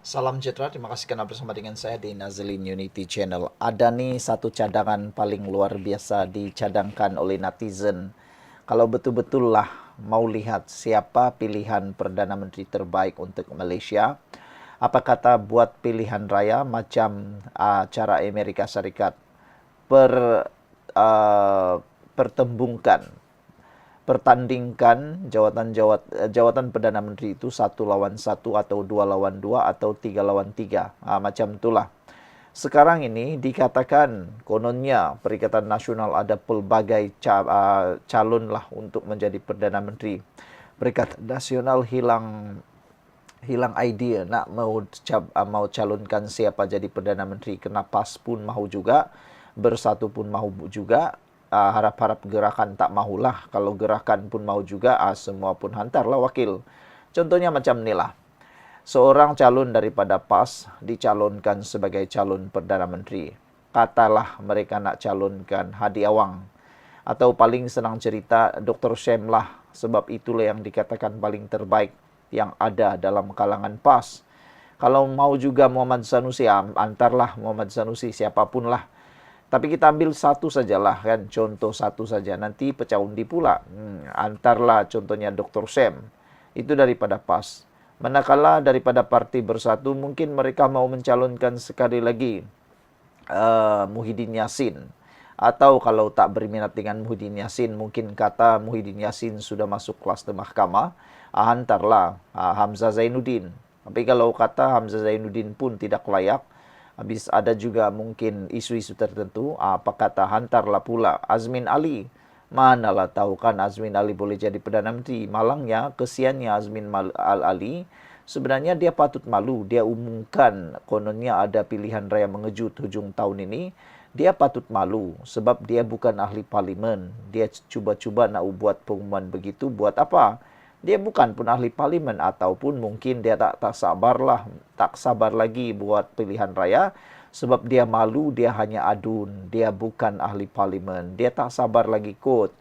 Salam sejahtera, terima kasih karena bersama dengan saya di Nazlin Unity Channel. Ada nih satu cadangan paling luar biasa dicadangkan oleh netizen. Kalau betul-betul lah mau lihat siapa pilihan Perdana Menteri terbaik untuk Malaysia, apa kata buat pilihan raya macam cara Amerika Serikat per uh, pertembungkan pertandingkan jawatan Perdana Menteri itu 1 lawan 1 atau 2 lawan 2 atau 3 lawan 3. Macam itulah. Sekarang ini dikatakan kononnya Perikatan Nasional ada pelbagai calon lah untuk menjadi Perdana Menteri. Perikatan Nasional hilang hilang idea nak mau calonkan siapa jadi Perdana Menteri. Kena PAS pun mahu juga, Bersatu pun mahu juga. Harap-harap gerakan tak mahulah. Kalau gerakan pun mahu juga, semua pun hantarlah wakil. Contohnya macam inilah. Seorang calon daripada PAS dicalonkan sebagai calon Perdana Menteri. Katalah mereka nak calonkan Hadi Awang. Atau paling senang cerita Dr. Syam lah. Sebab itulah yang dikatakan paling terbaik yang ada dalam kalangan PAS. Kalau mau juga Muhammad Sanusi, antarlah Muhammad Sanusi siapapun lah. Tapi kita ambil satu sajalah kan, contoh satu saja. Nanti pecah undi pula. Antarlah contohnya Dr. Syam. Itu daripada PAS. Manakala daripada Parti Bersatu, mungkin mereka mau mencalonkan sekali lagi Muhyiddin Yassin. Atau kalau tak berminat dengan Muhyiddin Yassin, mungkin kata Muhyiddin Yassin sudah masuk kelas di mahkamah, hantarlah Hamzah Zainuddin. Tapi kalau kata Hamzah Zainuddin pun tidak layak, habis ada juga mungkin isu-isu tertentu, apa kata hantarlah pula Azmin Ali. Manalah tahu kan Azmin Ali boleh jadi Perdana Menteri. Malangnya, kesiannya Azmin Ali, sebenarnya dia patut malu. Dia umumkan kononnya ada pilihan raya mengejut hujung tahun ini. Dia patut malu sebab dia bukan ahli parlimen. Dia cuba-cuba nak buat pengumuman begitu. Buat apa? Dia bukan pun ahli parlimen ataupun mungkin dia tak sabar lagi buat pilihan raya sebab dia malu, dia hanya adun, dia bukan ahli parlimen. Dia tak sabar lagi kot.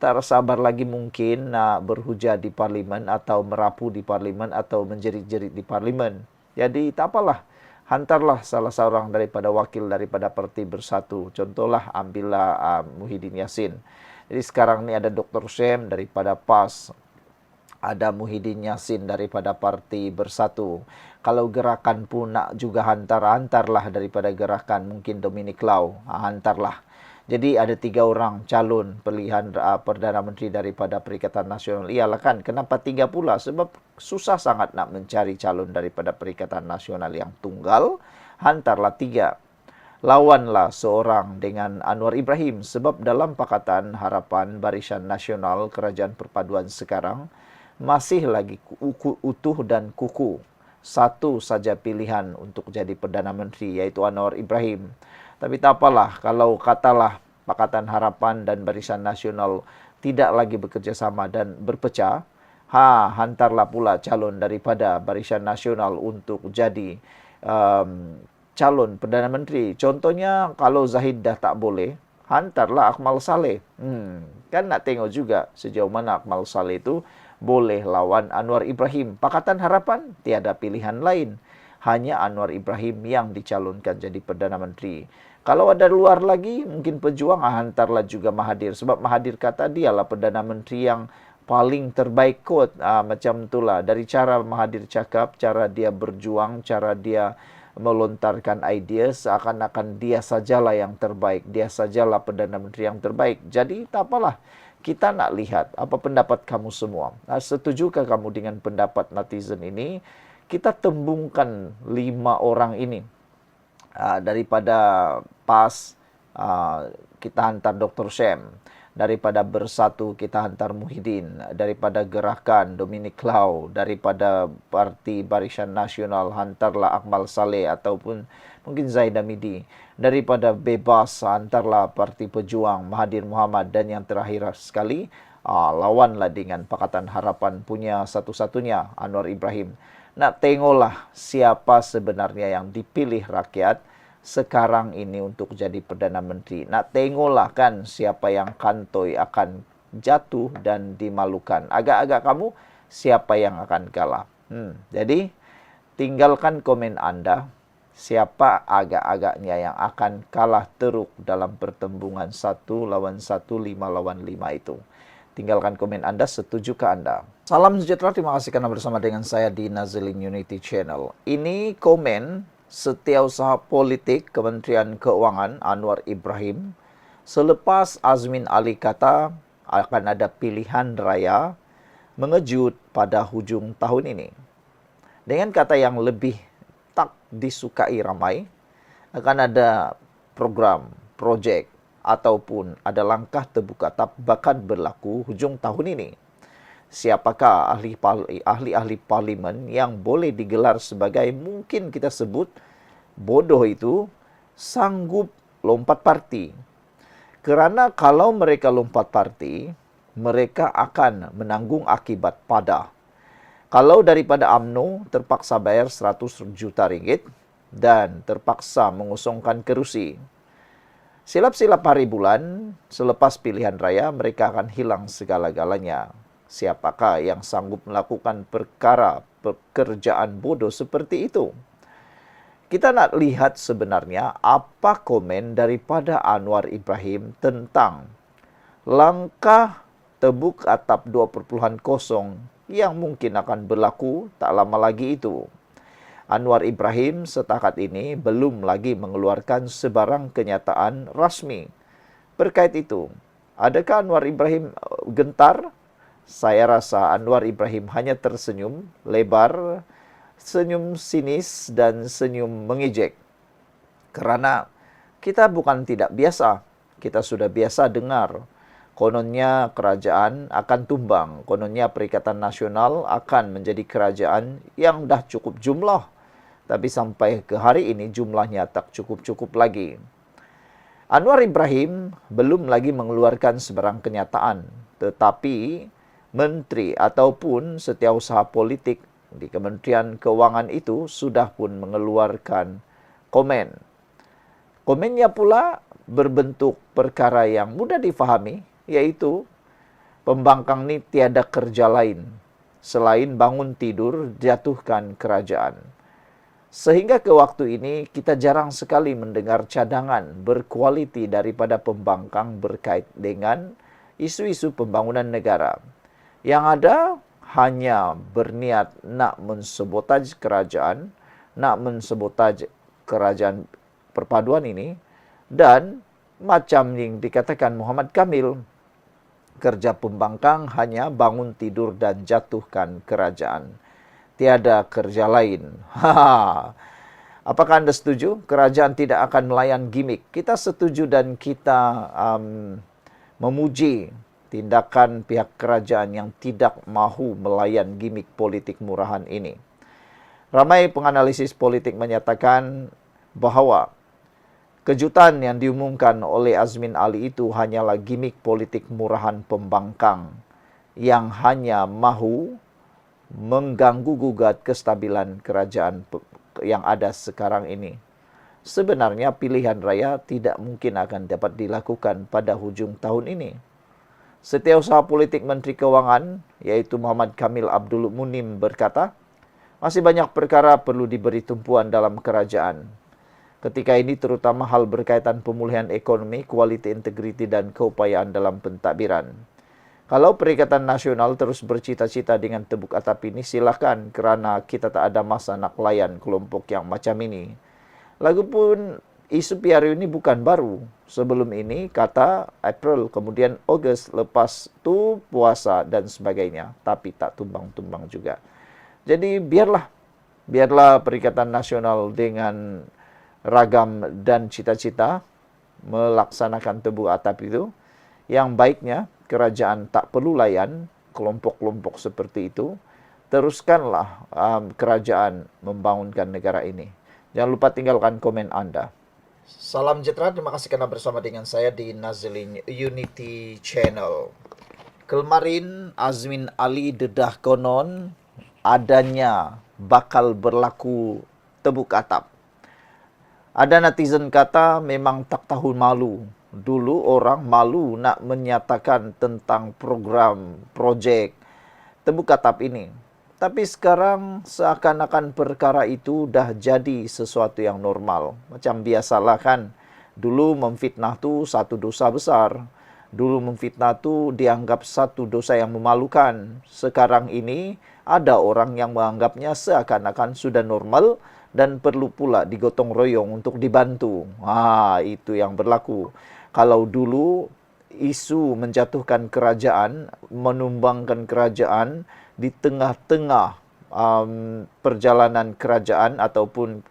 Tak sabar lagi mungkin nak berhujah di parlimen atau merapu di parlimen atau menjerit-jerit di parlimen. Jadi tak apalah. Hantarlah salah seorang daripada wakil daripada Parti Bersatu. Contohlah ambillah Muhyiddin Yassin. Jadi sekarang ni ada Dr. Syam daripada PAS. Ada Muhyiddin Yassin daripada Parti Bersatu. Kalau gerakan pun nak juga hantarlah daripada gerakan mungkin Dominic Lau. Hantarlah. Jadi ada 3 orang calon pilihan Perdana Menteri daripada Perikatan Nasional. Iyalah kan, kenapa 3 pula? Sebab susah sangat nak mencari calon daripada Perikatan Nasional yang tunggal. Hantarlah 3. Lawanlah seorang dengan Anwar Ibrahim. Sebab dalam Pakatan Harapan Barisan Nasional Kerajaan Perpaduan sekarang, masih lagi utuh dan kukuh. Satu saja pilihan untuk jadi Perdana Menteri, yaitu Anwar Ibrahim. Tapi tak apalah, kalau katalah Pakatan Harapan dan Barisan Nasional tidak lagi bekerjasama dan berpecah, hantarlah pula calon daripada Barisan Nasional untuk jadi calon Perdana Menteri. Contohnya, kalau Zahid dah tak boleh, hantarlah Akmal Saleh. Kan nak tengok juga sejauh mana Akmal Saleh itu boleh lawan Anwar Ibrahim. Pakatan Harapan tiada pilihan lain. Hanya Anwar Ibrahim yang dicalonkan jadi Perdana Menteri. Kalau ada luar lagi, mungkin pejuang, hantarlah juga Mahathir. Sebab Mahathir kata dialah Perdana Menteri yang paling terbaik kot. Macam itulah. Dari cara Mahathir cakap, cara dia berjuang, cara dia melontarkan idea, seakan-akan dia sajalah yang terbaik. Dia sajalah Perdana Menteri yang terbaik. Jadi tak apalah. Kita nak lihat apa pendapat kamu semua. Setujukah kamu dengan pendapat netizen ini? Kita tembungkan 5 orang ini. Daripada PAS, kita hantar Dr. Syam. Daripada Bersatu, kita hantar Muhyiddin. Daripada Gerakan, Dominic Lau. Daripada Parti Barisan Nasional, hantarlah Akmal Saleh ataupun mungkin Zaid Hamidi. Daripada Bebas, hantarlah Parti Pejuang, Mahathir Mohamad. Dan yang terakhir sekali, lawanlah dengan Pakatan Harapan punya satu-satunya, Anwar Ibrahim. Nak tengoklah siapa sebenarnya yang dipilih rakyat sekarang ini untuk jadi Perdana Menteri. Nak tengoklah kan siapa yang kantoi akan jatuh dan dimalukan. Agak-agak kamu siapa yang akan kalah. Jadi tinggalkan komen Anda. Siapa agak-agaknya yang akan kalah teruk dalam pertembungan 1 lawan 1, 5 lawan 5 itu. Tinggalkan komen Anda, setujukah Anda? Salam sejahtera, terima kasih karena bersama dengan saya di Nazilin Unity Channel. Ini komen Setiausaha Politik Kementerian Keuangan Anwar Ibrahim selepas Azmin Ali kata akan ada pilihan raya mengejut pada hujung tahun ini. Dengan kata yang lebih tak disukai ramai, akan ada program, projek, ataupun ada langkah terbuka bahkan berlaku hujung tahun ini. Siapakah ahli-ahli parlimen yang boleh digelar sebagai, mungkin kita sebut, bodoh itu, sanggup lompat parti? Kerana kalau mereka lompat parti, mereka akan menanggung akibat padah. Kalau daripada UMNO terpaksa bayar 100 juta ringgit dan terpaksa mengosongkan kerusi, silap-silap hari bulan selepas pilihan raya, mereka akan hilang segala-galanya. Siapakah yang sanggup melakukan pekerjaan bodoh seperti itu? Kita nak lihat sebenarnya apa komen daripada Anwar Ibrahim tentang langkah tebuk atap 2.0 yang mungkin akan berlaku tak lama lagi itu. Anwar Ibrahim setakat ini belum lagi mengeluarkan sebarang kenyataan rasmi berkait itu. Adakah Anwar Ibrahim gentar? Saya rasa Anwar Ibrahim hanya tersenyum lebar, senyum sinis dan senyum mengejek. Kerana kita bukan tidak biasa, kita sudah biasa dengar kononnya kerajaan akan tumbang, kononnya Perikatan Nasional akan menjadi kerajaan yang dah cukup jumlah. Tapi sampai ke hari ini jumlahnya tak cukup-cukup lagi. Anwar Ibrahim belum lagi mengeluarkan sebarang kenyataan. Tetapi menteri ataupun setiausaha politik di Kementerian Keuangan itu sudah pun mengeluarkan komen. Komennya pula berbentuk perkara yang mudah difahami, yaitu pembangkang ni tiada kerja lain selain bangun tidur jatuhkan kerajaan. Sehingga ke waktu ini kita jarang sekali mendengar cadangan berkualiti daripada pembangkang berkait dengan isu-isu pembangunan negara. Yang ada hanya berniat nak mensabotaj kerajaan, nak mensabotaj kerajaan perpaduan ini, dan macam yang dikatakan Muhammad Kamil, kerja pembangkang hanya bangun tidur dan jatuhkan kerajaan. Tiada kerja lain. Apakah Anda setuju? Kerajaan tidak akan melayan gimik. Kita setuju dan kita memuji tindakan pihak kerajaan yang tidak mahu melayan gimik politik murahan ini. Ramai penganalisis politik menyatakan bahawa kejutan yang diumumkan oleh Azmin Ali itu hanyalah gimik politik murahan pembangkang yang hanya mahu mengganggu-gugat kestabilan kerajaan yang ada sekarang ini. Sebenarnya pilihan raya tidak mungkin akan dapat dilakukan pada hujung tahun ini. Setiausaha Politik Menteri Keuangan, yaitu Muhammad Kamil Abdul Munim berkata, masih banyak perkara perlu diberi tumpuan dalam kerajaan. Ketika ini terutama hal berkaitan pemulihan ekonomi, kualiti integriti dan keupayaan dalam pentadbiran. Kalau Perikatan Nasional terus bercita-cita dengan tebuk atap ini, silakan, kerana kita tak ada masa nak layan kelompok yang macam ini. Lagipun isu PRU ini bukan baru. Sebelum ini kata April, kemudian Ogos, lepas tu puasa dan sebagainya. Tapi tak tumbang-tumbang juga. Jadi biarlah Perikatan Nasional dengan ragam dan cita-cita melaksanakan tebuk atap itu. Yang baiknya kerajaan tak perlu layan kelompok-kelompok seperti itu. Teruskanlah kerajaan membangunkan negara ini. Jangan lupa tinggalkan komen Anda. Salam sejahtera, terima kasih karena bersama dengan saya di Nazilin Unity Channel. Kemarin Azmin Ali dedah konon adanya bakal berlaku tebuk atap. Ada netizen kata memang tak tahu malu. Dulu orang malu nak menyatakan tentang program, projek tebuk atap ini. Tapi sekarang seakan-akan perkara itu dah jadi sesuatu yang normal. Macam biasalah kan, dulu memfitnah tu satu dosa besar. Dulu memfitnah tu dianggap satu dosa yang memalukan. Sekarang ini ada orang yang menganggapnya seakan-akan sudah normal dan perlu pula digotong royong untuk dibantu. Itu yang berlaku. Kalau dulu isu menjatuhkan kerajaan, menumbangkan kerajaan di tengah-tengah perjalanan kerajaan ataupun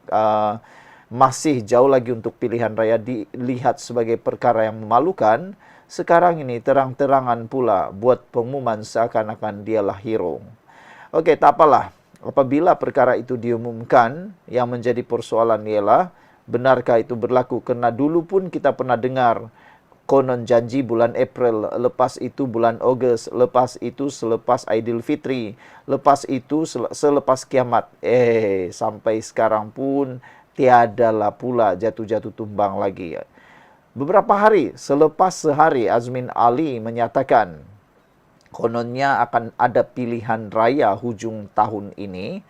masih jauh lagi untuk pilihan raya dilihat sebagai perkara yang memalukan, sekarang ini terang-terangan pula buat pengumuman seakan-akan dialah hero. Okey, tak apalah. Apabila perkara itu diumumkan, yang menjadi persoalan ialah benarkah itu berlaku? Kerana dulu pun kita pernah dengar konon janji bulan April, lepas itu bulan Ogos, lepas itu selepas Aidilfitri, lepas itu selepas kiamat. Sampai sekarang pun tiadalah pula jatuh-jatuh tumbang lagi. Beberapa hari selepas sehari Azmin Ali menyatakan kononnya akan ada pilihan raya hujung tahun ini.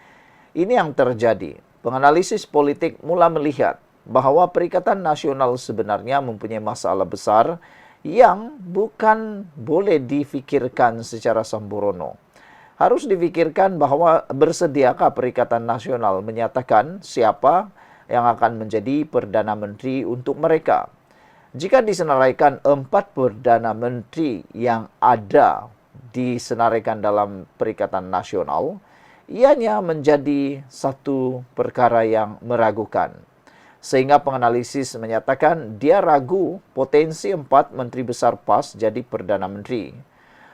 Ini yang terjadi. Penganalisis politik mula melihat bahawa Perikatan Nasional sebenarnya mempunyai masalah besar yang bukan boleh difikirkan secara sembrono. Harus difikirkan bahawa bersediakah Perikatan Nasional menyatakan siapa yang akan menjadi Perdana Menteri untuk mereka. Jika disenaraikan 4 Perdana Menteri yang ada disenaraikan dalam Perikatan Nasional, ianya menjadi satu perkara yang meragukan. Sehingga penganalisis menyatakan dia ragu potensi 4 Menteri Besar PAS jadi Perdana Menteri.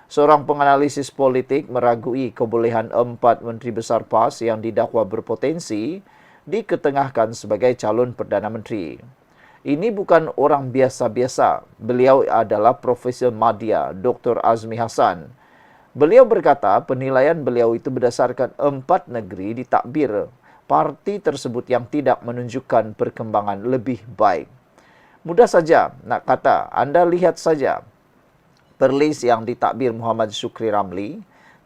Seorang penganalisis politik meragui kebolehan 4 Menteri Besar PAS yang didakwa berpotensi diketengahkan sebagai calon Perdana Menteri. Ini bukan orang biasa-biasa. Beliau adalah Profesor Madya, Dr. Azmi Hassan. Beliau berkata penilaian beliau itu berdasarkan 4 negeri ditakbir parti tersebut yang tidak menunjukkan perkembangan lebih baik. Mudah saja nak kata, anda lihat saja Perlis yang ditakbir Muhammad Shukri Ramli,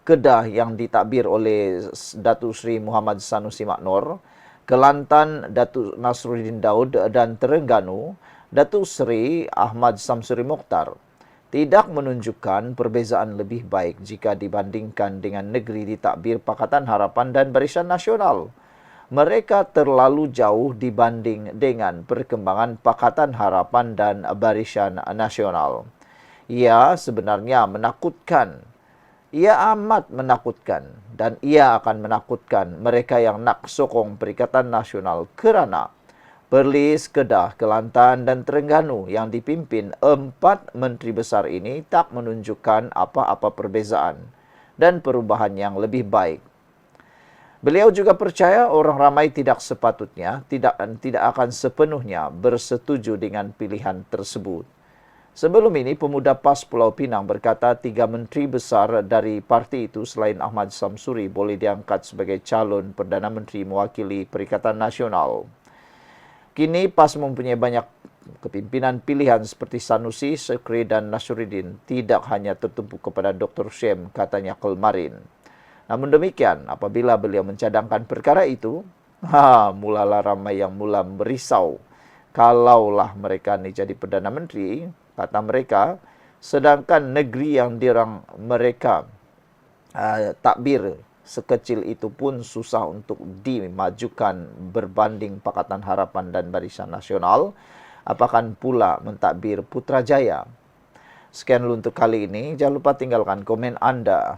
Kedah yang ditakbir oleh Datuk Seri Muhammad Sanusi Maknor, Kelantan Datuk Nasruddin Daud dan Terengganu Datuk Seri Ahmad Samsuri Mokhtar tidak menunjukkan perbezaan lebih baik jika dibandingkan dengan negeri ditakbir Pakatan Harapan dan Barisan Nasional. Mereka terlalu jauh dibanding dengan perkembangan Pakatan Harapan dan Barisan Nasional. Ia sebenarnya menakutkan. Ia amat menakutkan dan ia akan menakutkan mereka yang nak sokong Perikatan Nasional kerana Perlis, Kedah, Kelantan dan Terengganu yang dipimpin 4 menteri besar ini tak menunjukkan apa-apa perbezaan dan perubahan yang lebih baik. Beliau juga percaya orang ramai tidak sepatutnya, tidak akan sepenuhnya bersetuju dengan pilihan tersebut. Sebelum ini, pemuda PAS Pulau Pinang berkata 3 menteri besar dari parti itu selain Ahmad Samsuri boleh diangkat sebagai calon Perdana Menteri mewakili Perikatan Nasional. Kini PAS mempunyai banyak kepimpinan pilihan seperti Sanusi, Shukri dan Nasruddin. Tidak hanya tertumpu kepada Dr. Syem, katanya kemarin. Namun demikian, apabila beliau mencadangkan perkara itu, mulalah ramai yang mula berisau. Kalaulah mereka ni jadi Perdana Menteri, kata mereka, sedangkan negeri yang mereka takbir sekecil itu pun susah untuk dimajukan berbanding Pakatan Harapan dan Barisan Nasional, apakah pula mentakbir Putrajaya. Sekian untuk kali ini, jangan lupa tinggalkan komen anda.